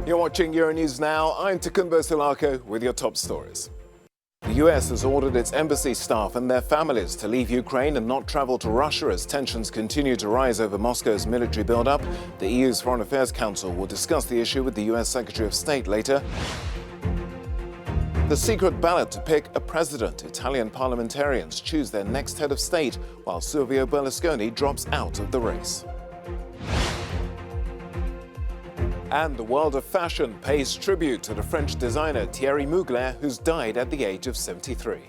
You're watching Euronews now. I'm Takumbo Silako with your top stories. The US has ordered its embassy staff and their families to leave Ukraine and not travel to Russia as tensions continue to rise over Moscow's military buildup. The EU's Foreign Affairs Council will discuss the issue with the US Secretary of State later. The secret ballot to pick a president. Italian parliamentarians choose their next head of state, while Silvio Berlusconi drops out of the race. And the world of fashion pays tribute to the French designer Thierry Mugler, who's died at the age of 73.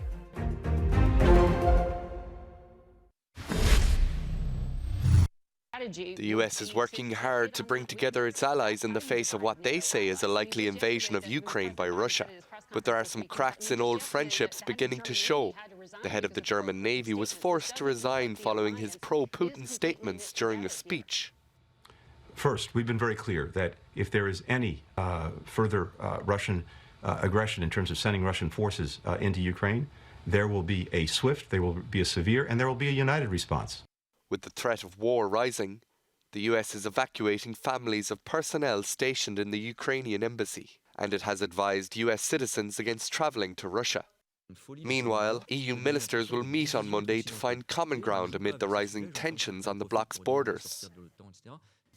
The US is working hard to bring together its allies in the face of what they say is a likely invasion of Ukraine by Russia. But there are some cracks in old friendships beginning to show. The head of the German Navy was forced to resign following his pro-Putin statements during a speech. First, we've been very clear that if there is any further Russian aggression in terms of sending Russian forces into Ukraine, there will be a swift, there will be a severe, and there will be a united response. With the threat of war rising, the US is evacuating families of personnel stationed in the Ukrainian embassy, and it has advised US citizens against travelling to Russia. Meanwhile, EU ministers will meet on Monday to find common ground amid the rising tensions on the bloc's borders.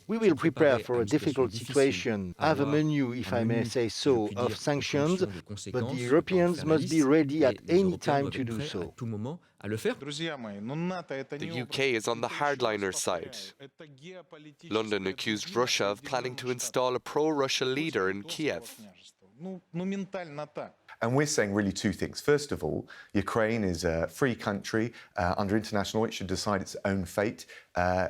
We will prepare for a difficult situation, have a menu, if I may say so, of sanctions, but the Europeans must be ready at any time to do so. The UK is on the hardliners' side. London accused Russia of planning to install a pro-Russia leader in Kiev. And we're saying really two things. First of all, Ukraine is a free country. Under international law, it should decide its own fate.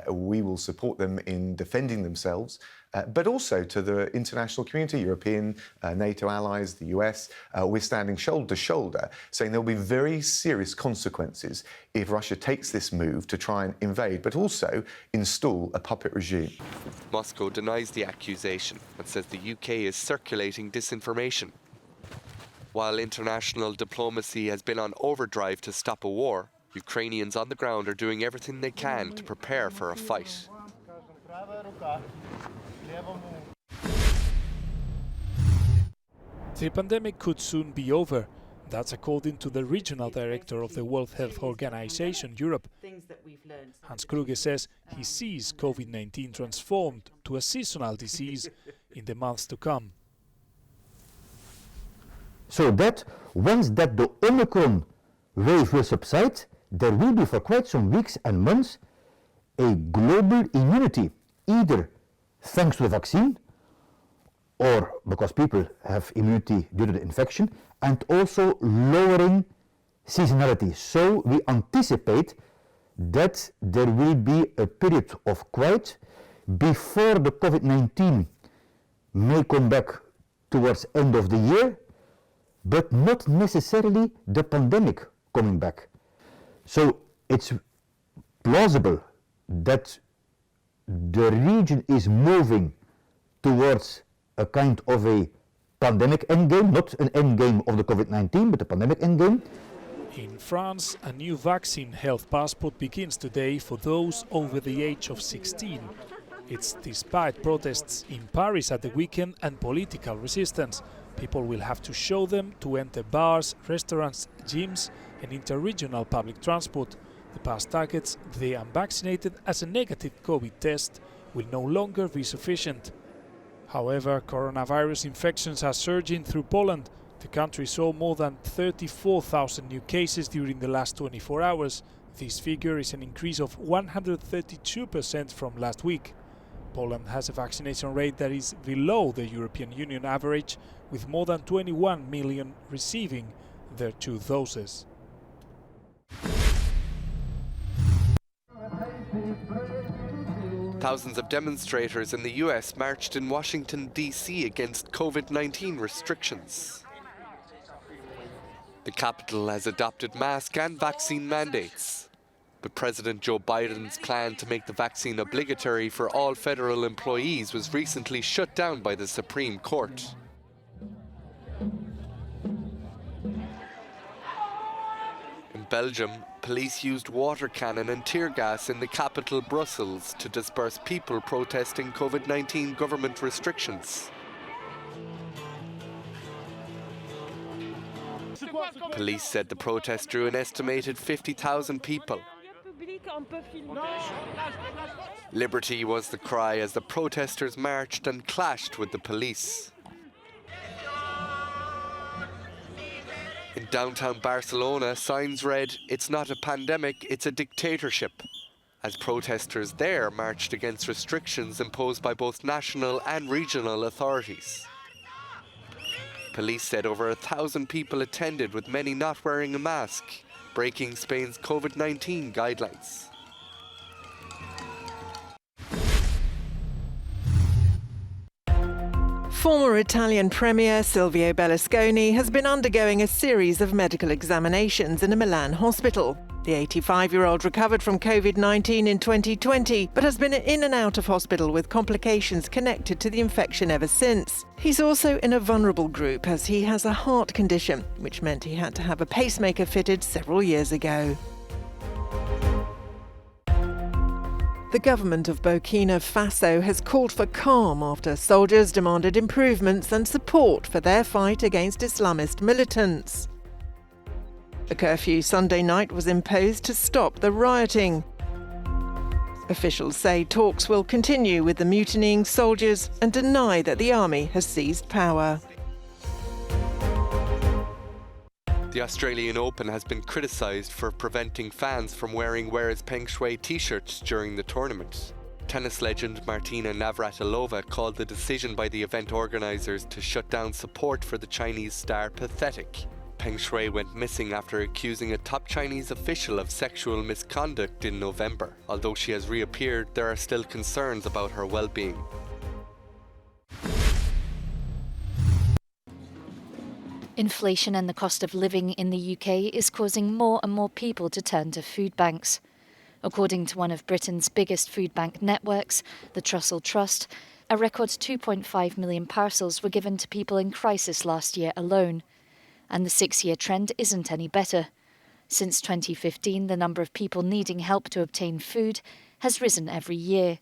We will support them in defending themselves, but also to the international community, European, NATO allies, the US. We're standing shoulder to shoulder, saying there will be very serious consequences if Russia takes this move to try and invade, but also install a puppet regime. Moscow denies the accusation and says the UK is circulating disinformation. While international diplomacy has been on overdrive to stop a war, Ukrainians on the ground are doing everything they can to prepare for a fight. The pandemic could soon be over. That's according to the regional director of the World Health Organization Europe. Hans Kluge says he sees COVID-19 transformed to a seasonal disease in the months to come. So that once that the Omicron wave will subside, there will be for quite some weeks and months a global immunity, either thanks to the vaccine or because people have immunity due to the infection, and also lowering seasonality. So we anticipate that there will be a period of quiet before the COVID-19 may come back towards end of the year, but not necessarily the pandemic coming back. So it's plausible that the region is moving towards a kind of a pandemic endgame, not an endgame of the COVID-19, but a pandemic endgame. In France, a new vaccine health passport begins today for those over the age of 16. It's despite protests in Paris at the weekend and political resistance. People will have to show them to enter bars, restaurants, gyms and interregional public transport. The pass targets the unvaccinated as a negative COVID test will no longer be sufficient. However, coronavirus infections are surging through Poland. The country saw more than 34,000 new cases during the last 24 hours. This figure is an increase of 132% from last week. Poland has a vaccination rate that is below the European Union average, with more than 21 million receiving their 2 doses. Thousands of demonstrators in the US marched in Washington, D.C. against COVID-19 restrictions. The capital has adopted mask and vaccine mandates. But President Joe Biden's plan to make the vaccine obligatory for all federal employees was recently shut down by the Supreme Court. In Belgium, police used water cannon and tear gas in the capital, Brussels, to disperse people protesting COVID-19 government restrictions. Police said the protest drew an estimated 50,000 people. Liberty was the cry as the protesters marched and clashed with the police. In downtown Barcelona, signs read, "It's not a pandemic, it's a dictatorship," as protesters there marched against restrictions imposed by both national and regional authorities. Police said over 1,000 people attended, with many not wearing a mask, breaking Spain's COVID-19 guidelines. Former Italian Premier Silvio Berlusconi has been undergoing a series of medical examinations in a Milan hospital. The 85-year-old recovered from COVID-19 in 2020, but has been in and out of hospital with complications connected to the infection ever since. He's also in a vulnerable group as he has a heart condition, which meant he had to have a pacemaker fitted several years ago. The government of Burkina Faso has called for calm after soldiers demanded improvements and support for their fight against Islamist militants. A curfew Sunday night was imposed to stop the rioting. Officials say talks will continue with the mutinying soldiers and deny that the army has seized power. The Australian Open has been criticised for preventing fans from wearing Where is Peng Shuai t-shirts during the tournament. Tennis legend Martina Navratilova called the decision by the event organisers to shut down support for the Chinese star pathetic. Peng Shuai went missing after accusing a top Chinese official of sexual misconduct in November. Although she has reappeared, there are still concerns about her well-being. Inflation and the cost of living in the UK is causing more and more people to turn to food banks. According to one of Britain's biggest food bank networks, the Trussell Trust, a record 2.5 million parcels were given to people in crisis last year alone. And the 6-year trend isn't any better. Since 2015, the number of people needing help to obtain food has risen every year.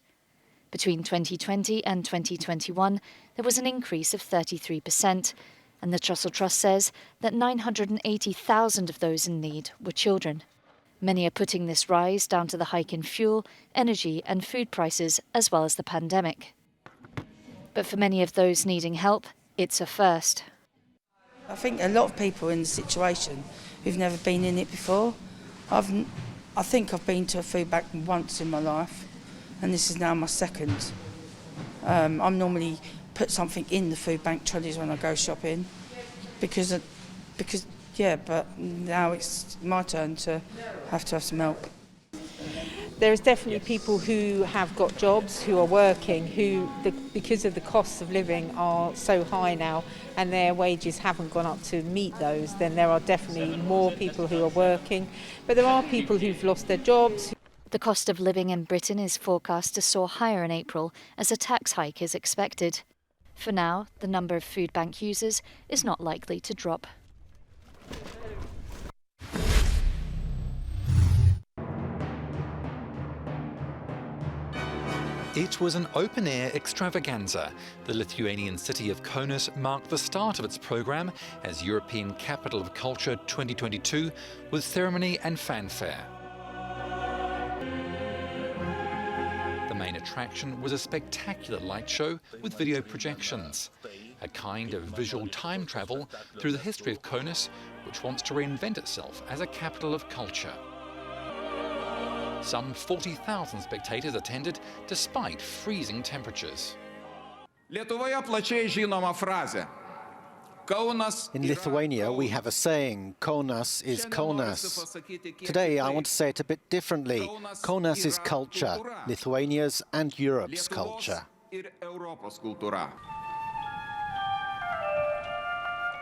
Between 2020 and 2021, there was an increase of 33%. And the Trussell Trust says that 980,000 of those in need were children. Many are putting this rise down to the hike in fuel, energy and food prices, as well as the pandemic. But for many of those needing help, it's a first. I think a lot of people in the situation who've never been in it before. I think I've been to a food bank once in my life, and this is now my second. I'm normally put something in the food bank trolleys when I go shopping, because but now it's my turn to have some help. There is definitely people who have got jobs, who are working, because of the costs of living are so high now and their wages haven't gone up to meet those, then there are definitely more people who are working. But there are people who've lost their jobs. The cost of living in Britain is forecast to soar higher in April as a tax hike is expected. For now, the number of food bank users is not likely to drop. It was an open-air extravaganza. The Lithuanian city of Kaunas marked the start of its programme as European Capital of Culture 2022 with ceremony and fanfare. The main attraction was a spectacular light show with video projections, a kind of visual time travel through the history of Kaunas, which wants to reinvent itself as a capital of culture. Some 40,000 spectators attended despite freezing temperatures. In Lithuania, we have a saying, Kaunas is Kaunas. Today, I want to say it a bit differently. Kaunas is culture, Lithuania's and Europe's culture.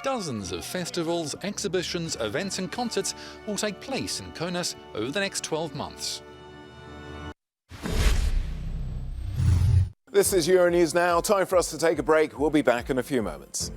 Dozens of festivals, exhibitions, events and concerts will take place in Kaunas over the next 12 months. This is Euronews Now. Time for us to take a break. We'll be back in a few moments.